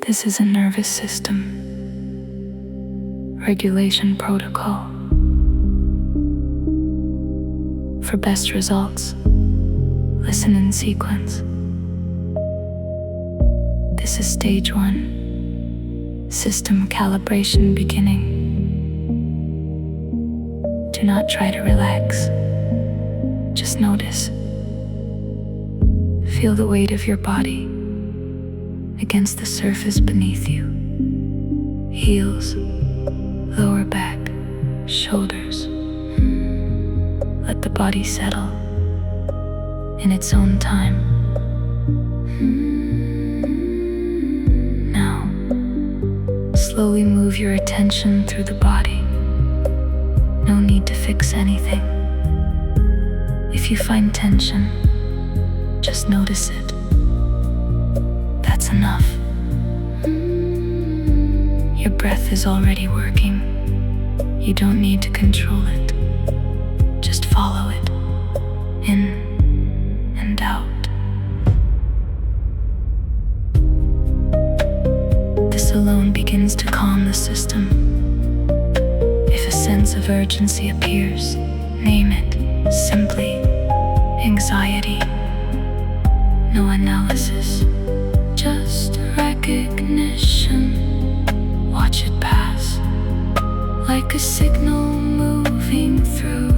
This is a nervous system regulation protocol. For best results, listen in sequence. This is stage 1, system calibration beginning. Do not try to relax, just notice. Feel the weight of your body against the surface beneath you. Heels, lower back, shoulders. Let the body settle in its own time. Now, slowly move your attention through the body. No need to fix anything. If you find tension, just notice it. That's enough. Your breath is already working. You don't need to control it. Just follow it, in and out. This alone begins to calm the system. If a sense of urgency appears, name it simply anxiety. No analysis, just recognition. Watch it pass, like a signal moving through.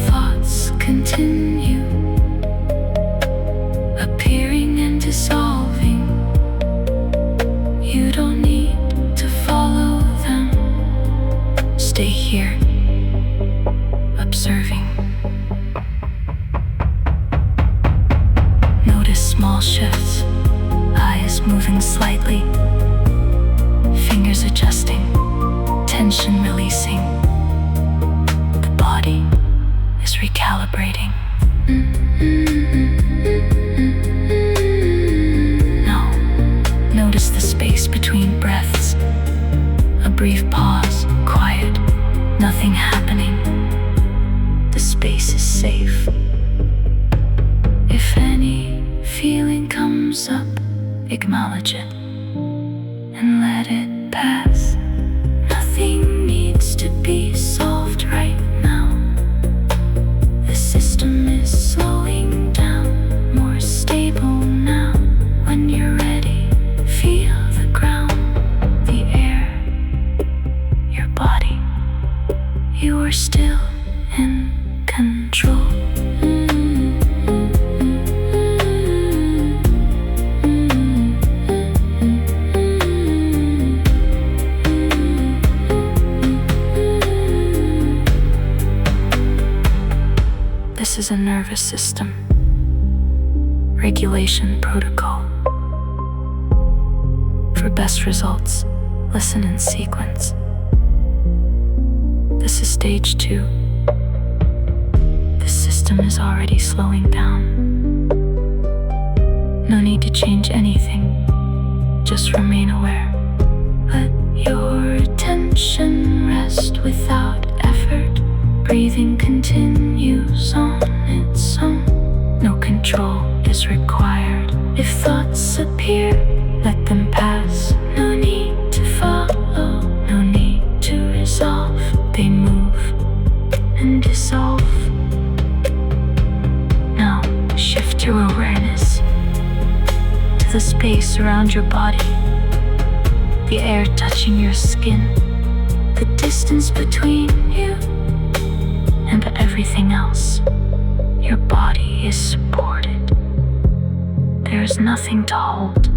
Thoughts continue, appearing and dissolving. You don't need to follow them. Stay here, observing. Notice small shifts, eyes moving slightly, fingers adjusting, tension releasing. The body is recalibrating. Now, notice the space between breaths. A brief pause, quiet, nothing happening. The space is safe. If any feeling comes up, acknowledge it and let it pass. Nothing needs to be solved right now. The system is slowing down, more stable now. When you're ready, feel the ground, the air, your body. You are still in control. This is a nervous system regulation protocol. For best results, listen in sequence. This is stage 2. The system is already slowing down. No need to change anything, just remain aware. Let your attention rest without effort. Breathing continues on its own. No control is required. If thoughts appear, let them pass. No need to follow, no need to resolve. They move and dissolve. Now shift your awareness to the space around your body. The air touching your skin, the distance between you and everything else. Your body is supported. There is nothing to hold,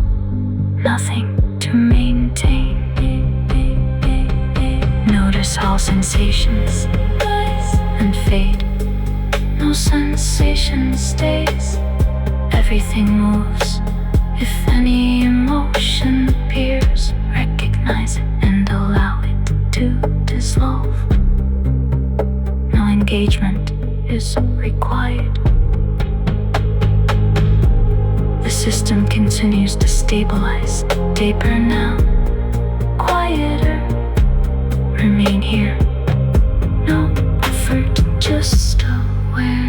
nothing to maintain. Notice how sensations rise and fade. No sensation stays. Everything moves. If any emotion appears, recognize it and allow it to dissolve. Engagement is required. The system continues to stabilize. Deeper now, quieter. Remain here. No effort, just aware.